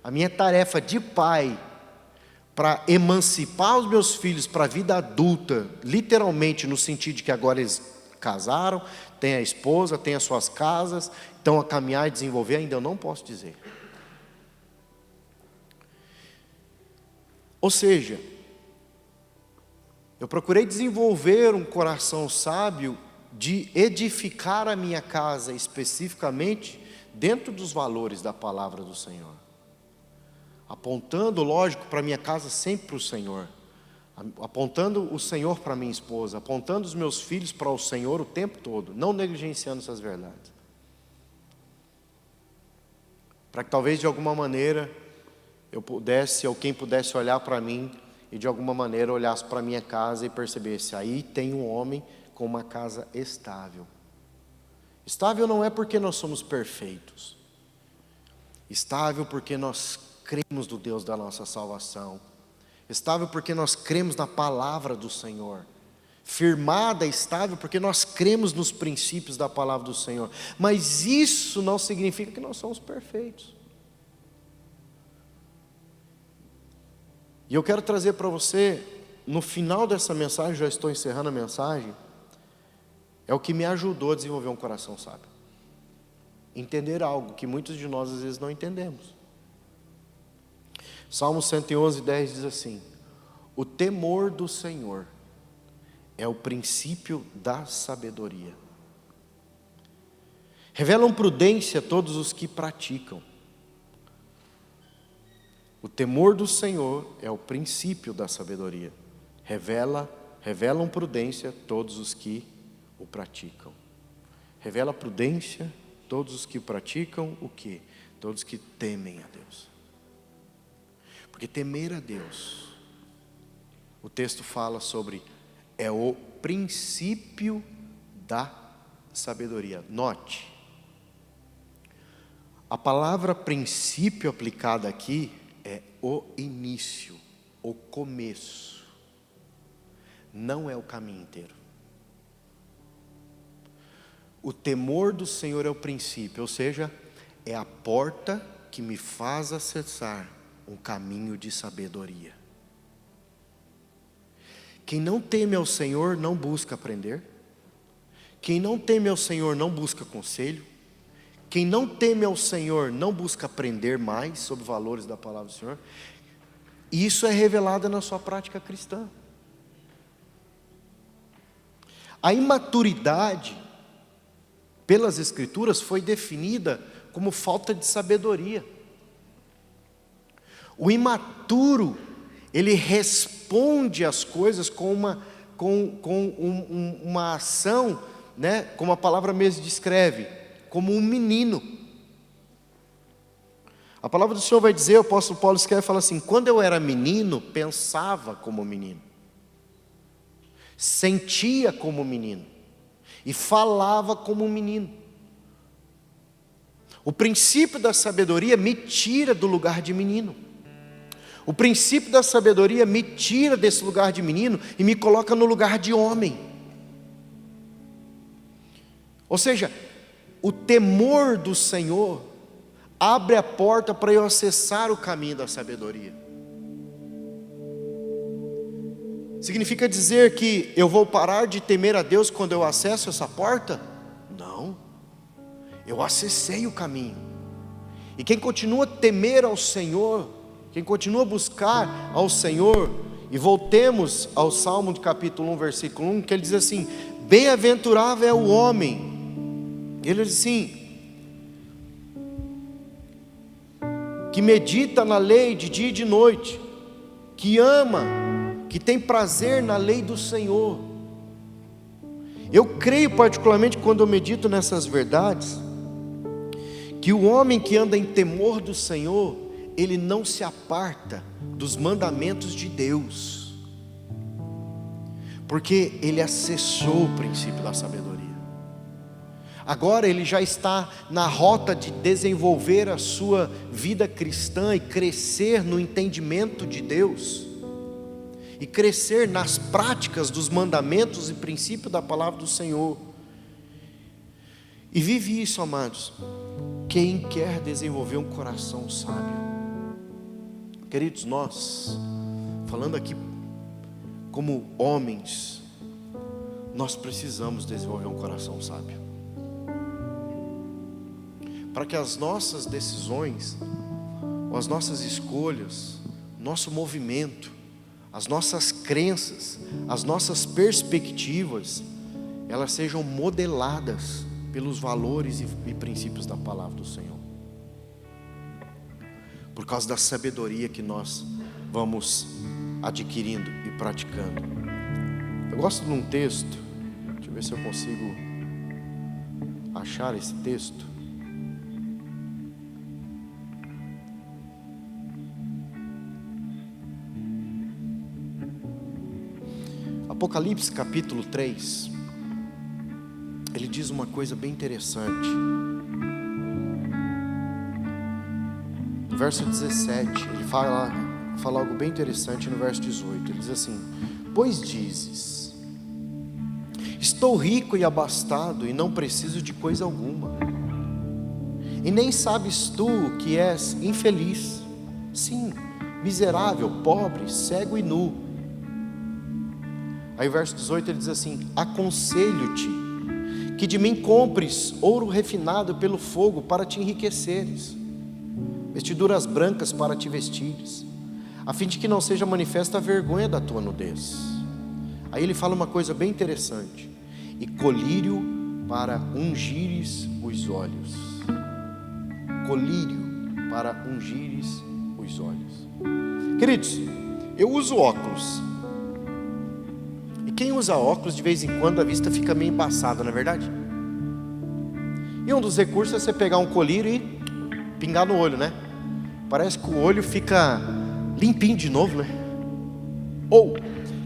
[SPEAKER 1] a minha tarefa de pai, para emancipar os meus filhos para a vida adulta, literalmente no sentido de que agora eles casaram, têm a esposa, têm as suas casas, estão a caminhar e desenvolver, ainda eu não posso dizer. Ou seja, eu procurei desenvolver um coração sábio de edificar a minha casa especificamente dentro dos valores da palavra do Senhor, apontando, lógico, para a minha casa sempre para o Senhor, apontando o Senhor para a minha esposa, apontando os meus filhos para o Senhor o tempo todo, não negligenciando essas verdades, para que talvez de alguma maneira eu pudesse, ou quem pudesse olhar para mim e de alguma maneira olhasse para a minha casa e percebesse: aí tem um homem com uma casa estável. Estável não é porque nós somos perfeitos, estável porque nós cremos no Deus da nossa salvação, estável porque nós cremos na palavra do Senhor, firmada, estável porque nós cremos nos princípios da palavra do Senhor. Mas isso não significa que nós somos perfeitos. E eu quero trazer para você, no final dessa mensagem, já estou encerrando a mensagem, é o que me ajudou a desenvolver um coração sábio. Entender algo que muitos de nós às vezes não entendemos. Salmo 111:10 diz assim: o temor do Senhor é o princípio da sabedoria. Revelam prudência a todos os que praticam. O temor do Senhor é o princípio da sabedoria. Revelam prudência a todos os que o praticam. Revela prudência Todos os que praticam o quê? Todos que temem a Deus. Porque temer a Deus, o texto fala sobre, é o princípio da sabedoria. Note, a palavra princípio aplicada aqui é o início, o começo. Não é o caminho inteiro. O temor do Senhor é o princípio, ou seja, é a porta que me faz acessar um caminho de sabedoria. Quem não teme ao Senhor não busca aprender. Quem não teme ao Senhor não busca conselho. Quem não teme ao Senhor não busca aprender mais sobre os valores da palavra do Senhor. E isso é revelado na sua prática cristã. A imaturidade, pelas Escrituras, foi definida como falta de sabedoria. O imaturo, ele responde às coisas com uma ação, né, como a palavra mesmo descreve, como um menino. A palavra do Senhor vai dizer, o apóstolo Paulo escreve e fala assim: quando eu era menino, pensava como menino, sentia como menino e falava como menino. O princípio da sabedoria me tira do lugar de menino. O princípio da sabedoria me tira desse lugar de menino e me coloca no lugar de homem. Ou seja, o temor do Senhor abre a porta para eu acessar o caminho da sabedoria. Significa dizer que eu vou parar de temer a Deus quando eu acesso essa porta? Não. Eu acessei o caminho. E quem continua a temer ao Senhor, quem continua a buscar ao Senhor, e voltemos ao Salmo de capítulo 1, versículo 1, que ele diz assim: bem-aventurado é o homem, ele diz assim, que medita na lei de dia e de noite, que ama, que tem prazer na lei do Senhor. Eu creio particularmente, quando eu medito nessas verdades, que o homem que anda em temor do Senhor, ele não se aparta dos mandamentos de Deus, porque ele acessou o princípio da sabedoria. Agora ele já está na rota de desenvolver a sua vida cristã e crescer no entendimento de Deus, e crescer nas práticas dos mandamentos e princípios da palavra do Senhor. E vive isso, amados, quem quer desenvolver um coração sábio. Queridos, nós, falando aqui como homens, nós precisamos desenvolver um coração sábio, para que as nossas decisões, ou as nossas escolhas, nosso movimento, as nossas crenças, as nossas perspectivas, elas sejam modeladas pelos valores e princípios da palavra do Senhor, por causa da sabedoria que nós vamos adquirindo e praticando. Eu gosto de um texto, deixa eu ver se eu consigo achar esse texto. Apocalipse capítulo 3, ele diz uma coisa bem interessante. No verso 17, ele fala algo bem interessante no verso 18. Ele diz assim: pois dizes, estou rico e abastado e não preciso de coisa alguma, e nem sabes tu que és infeliz, sim, miserável, pobre, cego e nu. Aí o verso 18 ele diz assim: aconselho-te que de mim compres ouro refinado pelo fogo para te enriqueceres, vestiduras brancas para te vestires, a fim de que não seja manifesta a vergonha da tua nudez. Aí ele fala uma coisa bem interessante: e colírio para ungires os olhos. Colírio para ungires os olhos. Queridos, eu uso óculos. E quem usa óculos, de vez em quando a vista fica meio embaçada, não é verdade? E um dos recursos é você pegar um colírio e pingar no olho, né? Parece que o olho fica limpinho de novo, né? Ou,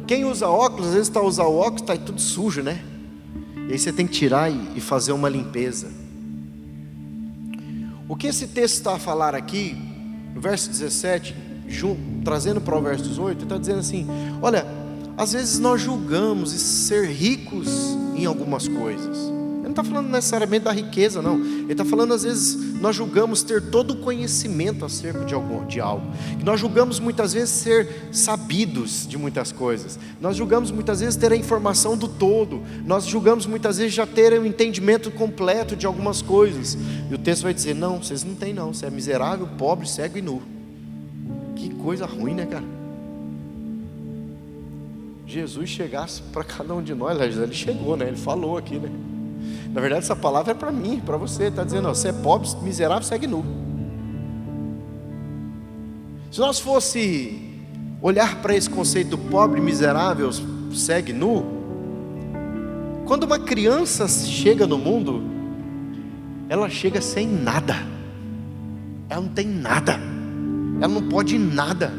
[SPEAKER 1] quem usa óculos, às vezes está usando o óculos, está tudo sujo, né? E aí você tem que tirar e fazer uma limpeza. O que esse texto está a falar aqui, no verso 17, trazendo para o verso 18, ele está dizendo assim: olha, às vezes nós julgamos ser ricos em algumas coisas. Ele não está falando necessariamente da riqueza, não. Ele está falando, às vezes, nós julgamos ter todo o conhecimento acerca de algo. E nós julgamos muitas vezes ser sabidos de muitas coisas. Nós julgamos muitas vezes ter a informação do todo. Nós julgamos muitas vezes já ter o entendimento completo de algumas coisas. E o texto vai dizer: não, vocês não têm não. Você é miserável, pobre, cego e nu. Que coisa ruim, né, cara? Jesus chegasse para cada um de nós, ele chegou, né? Ele falou aqui, né? Na verdade, essa palavra é para mim, para você. Está dizendo: ó, você é pobre, miserável, segue nu. Se nós fosse olhar para esse conceito do pobre, miserável, segue nu, quando uma criança chega no mundo, ela chega sem nada. Ela não tem nada. Ela não pode nada.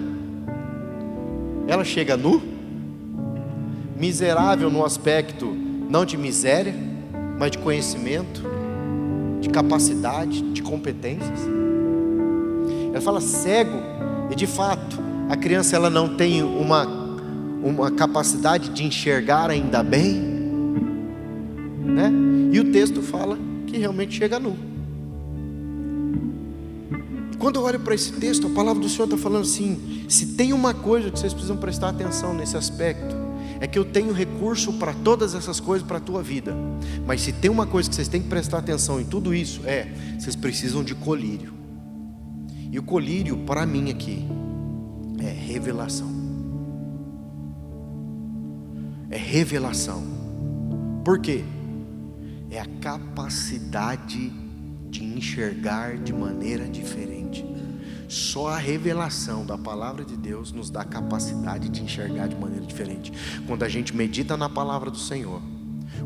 [SPEAKER 1] Ela chega nu, miserável no aspecto não de miséria, mas de conhecimento, de capacidade, de competências. Ela fala cego, e de fato a criança ela não tem uma capacidade de enxergar ainda bem, né? E o texto fala que realmente chega nu. Quando eu olho para esse texto, a palavra do Senhor está falando assim: se tem uma coisa que vocês precisam prestar atenção nesse aspecto, é que eu tenho recurso para todas essas coisas para a tua vida. Mas se tem uma coisa que vocês têm que prestar atenção em tudo isso, vocês precisam de colírio. E o colírio para mim aqui é revelação. É revelação. Por quê? É a capacidade de enxergar de maneira diferente. Só a revelação da palavra de Deus nos dá a capacidade de enxergar de maneira diferente. Quando a gente medita na palavra do Senhor,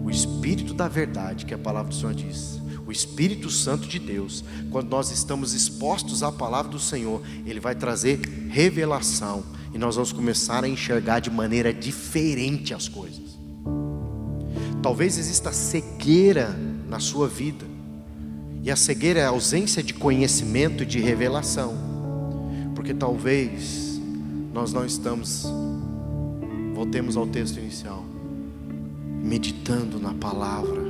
[SPEAKER 1] o Espírito da verdade, que a palavra do Senhor diz, o Espírito Santo de Deus, quando nós estamos expostos à palavra do Senhor, Ele vai trazer revelação, e nós vamos começar a enxergar de maneira diferente as coisas. Talvez exista cegueira na sua vida, e a cegueira é a ausência de conhecimento e de revelação. Porque talvez nós não estamos, voltemos ao texto inicial, meditando na palavra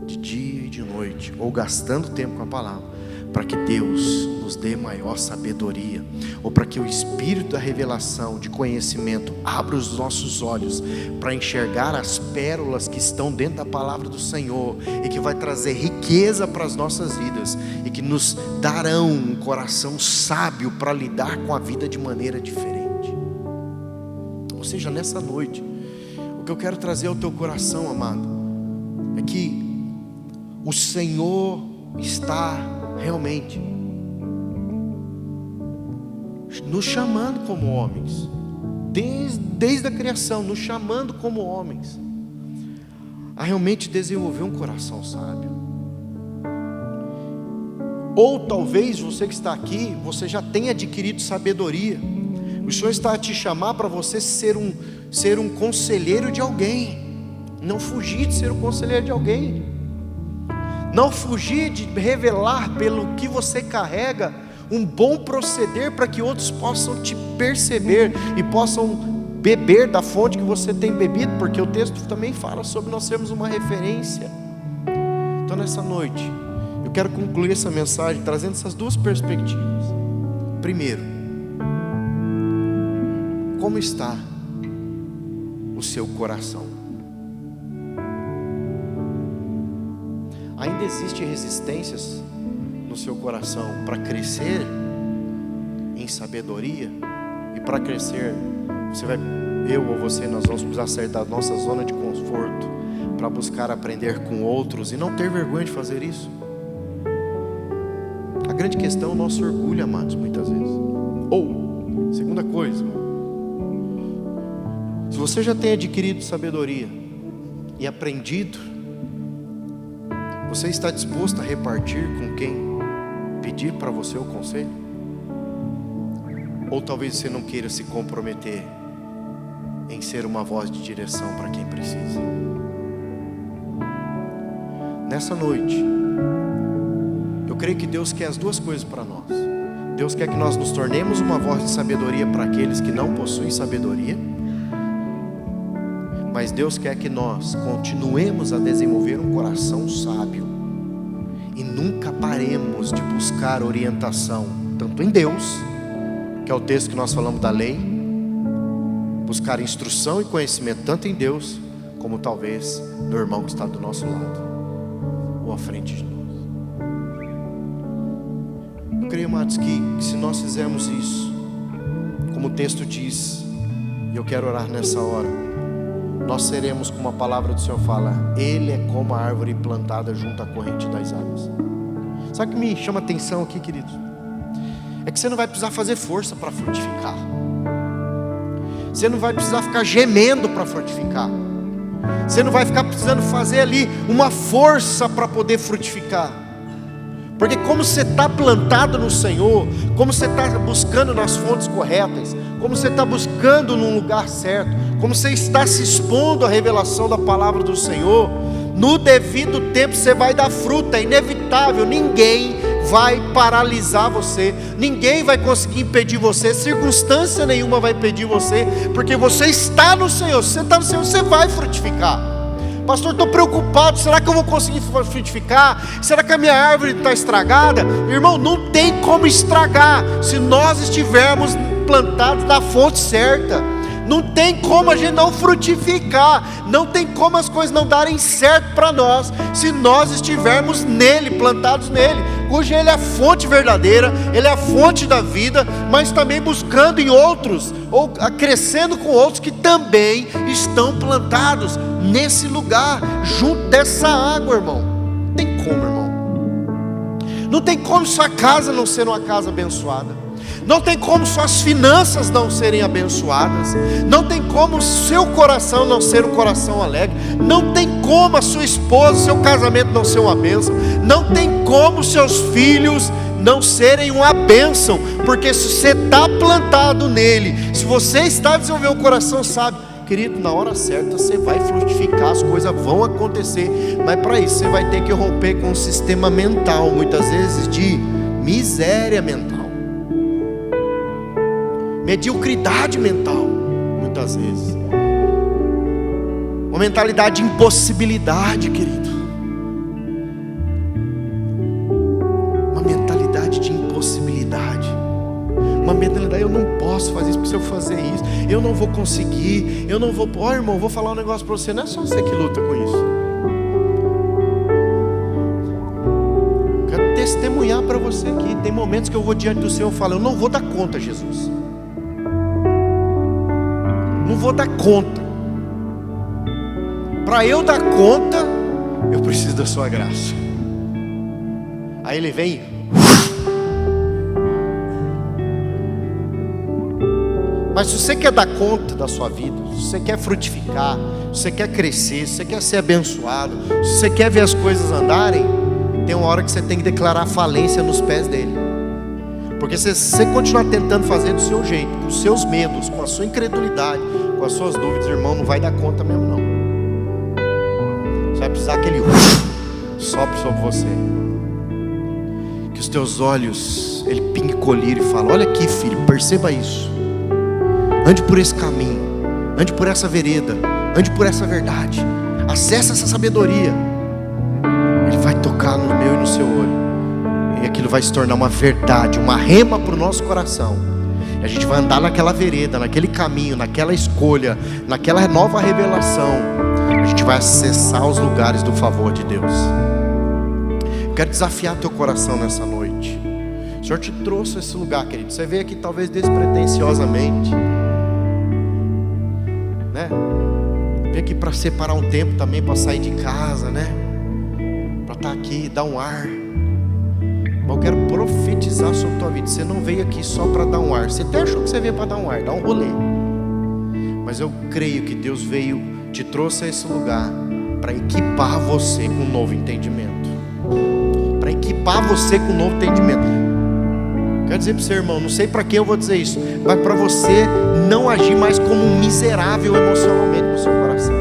[SPEAKER 1] de dia e de noite, ou gastando tempo com a palavra, para que Deus nos dê maior sabedoria, ou para que o Espírito da revelação, de conhecimento, abra os nossos olhos para enxergar as pérolas que estão dentro da palavra do Senhor, e que vai trazer riqueza para as nossas vidas, e que nos darão um coração sábio para lidar com a vida de maneira diferente. Ou seja, nessa noite, o que eu quero trazer ao teu coração, amado, é que o Senhor está realmente nos chamando como homens, desde a criação, nos chamando como homens, a realmente desenvolver um coração sábio. Ou talvez você que está aqui, você já tenha adquirido sabedoria. O Senhor está a te chamar para você ser um conselheiro de alguém. Não fugir de ser um conselheiro de alguém. Não fugir de revelar pelo que você carrega um bom proceder, para que outros possam te perceber e possam beber da fonte que você tem bebido, porque o texto também fala sobre nós sermos uma referência. Então nessa noite eu quero concluir essa mensagem trazendo essas duas perspectivas. Primeiro, como está o seu coração? Ainda existem resistências no seu coração para crescer em sabedoria? E para crescer, eu ou você, nós vamos precisar sair da nossa zona de conforto para buscar aprender com outros e não ter vergonha de fazer isso. A grande questão é o nosso orgulho, amados, muitas vezes. Ou, segunda coisa, se você já tem adquirido sabedoria e aprendido, Você está disposto a repartir com quem pedir para você o conselho? Ou talvez você não queira se comprometer em ser uma voz de direção para quem precisa. Nessa noite, eu creio que Deus quer as duas coisas para nós. Deus quer que nós nos tornemos uma voz de sabedoria para aqueles que não possuem sabedoria, mas Deus quer que nós continuemos a desenvolver um coração sábio e nunca paremos de buscar orientação, tanto em Deus, que é o texto que nós falamos da lei, buscar instrução e conhecimento tanto em Deus, como talvez no irmão que está do nosso lado, ou à frente de nós. Eu creio, amados, que se nós fizermos isso, como o texto diz, e eu quero orar nessa hora, nós seremos, como a palavra do Senhor fala, Ele é como a árvore plantada junto à corrente das águas. Sabe o que me chama a atenção aqui, queridos? É que você não vai precisar fazer força para frutificar. Você não vai precisar ficar gemendo para frutificar. Você não vai ficar precisando fazer ali uma força para poder frutificar. Porque como você está plantado no Senhor, como você está buscando nas fontes corretas, como você está buscando num lugar certo, como você está se expondo à revelação da palavra do Senhor, no devido tempo você vai dar fruto, é inevitável. Ninguém vai paralisar você, ninguém vai conseguir impedir você, circunstância nenhuma vai impedir você, porque você está no Senhor. Se você está no Senhor, você vai frutificar. Pastor, estou preocupado, será que eu vou conseguir frutificar? Será que a minha árvore está estragada? Irmão, não tem como estragar, se nós estivermos plantados na fonte certa. Não tem como a gente não frutificar, não tem como as coisas não darem certo para nós, se nós estivermos nele, plantados nele, cujo ele é a fonte verdadeira, ele é a fonte da vida, mas também buscando em outros, ou crescendo com outros que também estão plantados nesse lugar, junto dessa água, irmão. Não tem como, irmão. Não tem como sua casa não ser uma casa abençoada. Não tem como suas finanças não serem abençoadas. Não tem como o seu coração não ser um coração alegre. Não tem como a sua esposa, seu casamento não ser uma bênção. Não tem como seus filhos não serem uma bênção. Porque se você está plantado nele, se você está desenvolvendo um coração sábio, querido, na hora certa você vai frutificar, as coisas vão acontecer. Mas para isso você vai ter que romper com um sistema mental, muitas vezes de miséria mental, mediocridade mental, muitas vezes, uma mentalidade de impossibilidade, querido, uma mentalidade de impossibilidade, uma mentalidade, eu não posso fazer isso, porque se eu fazer isso, eu não vou conseguir, eu não vou, irmão, vou falar um negócio para você, não é só você que luta com isso. Quero testemunhar para você aqui, tem momentos que eu vou diante do Senhor e falo, eu não vou dar conta, Jesus. Não vou dar conta. Para eu dar conta, eu preciso da sua graça. Aí ele vem. Mas se você quer dar conta da sua vida, se você quer frutificar, se você quer crescer, se você quer ser abençoado, se você quer ver as coisas andarem, tem uma hora que você tem que declarar falência nos pés dele. Porque se você continuar tentando fazer do seu jeito, com os seus medos, com a sua incredulidade, com as suas dúvidas, irmão, não vai dar conta mesmo não. Você vai precisar que ele sopre sobre você, que os teus olhos, ele pingue colírio e fala, olha aqui, filho, perceba isso, ande por esse caminho, ande por essa vereda, ande por essa verdade, acesse essa sabedoria. Ele vai tocar no meu e no seu olho, e aquilo vai se tornar uma verdade, uma rema para o nosso coração. E a gente vai andar naquela vereda, naquele caminho, naquela escolha, naquela nova revelação. A gente vai acessar os lugares do favor de Deus. Eu quero desafiar teu coração nessa noite. O Senhor te trouxe a esse lugar, querido. Você veio aqui talvez despretensiosamente, né? Veio aqui para separar um tempo também, para sair de casa, né? Para estar aqui, dar um ar. Eu quero profetizar sobre a tua vida. Você não veio aqui só para dar um ar. Você até achou que você veio para dar um ar, dar um rolê. Mas eu creio que Deus te trouxe a esse lugar para equipar você com um novo entendimento. equipar você com um novo entendimento. Quero dizer para o seu irmão, não sei para quem eu vou dizer isso, mas para você não agir mais como um miserável emocionalmente no seu coração,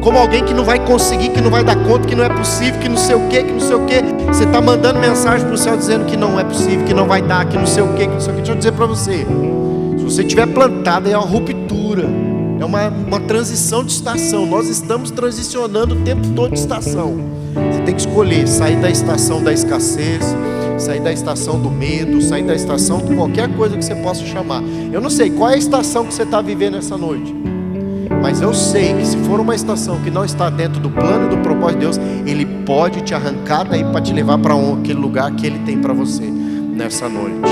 [SPEAKER 1] como alguém que não vai conseguir, que não vai dar conta, que não é possível, que não sei o que, que não sei o que. Você está mandando mensagem para o céu dizendo que não é possível, que não vai dar, que não sei o que, que não sei o que. Deixa eu dizer para você, se você estiver plantado, é uma ruptura, é uma transição de estação. Nós estamos transicionando o tempo todo de estação. Você tem que escolher sair da estação da escassez, sair da estação do medo, sair da estação de qualquer coisa que você possa chamar. Eu não sei qual é a estação que você está vivendo essa noite, mas eu sei que se for uma estação que não está dentro do plano e do propósito de Deus, Ele pode te arrancar daí para te levar para aquele lugar que Ele tem para você nessa noite.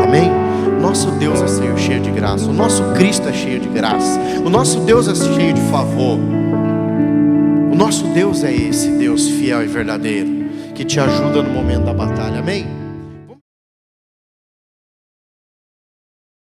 [SPEAKER 1] Amém? Nosso Deus é cheio de graça, o nosso Cristo é cheio de graça, o nosso Deus é cheio de favor. O nosso Deus é esse Deus fiel e verdadeiro, que te ajuda no momento da batalha. Amém?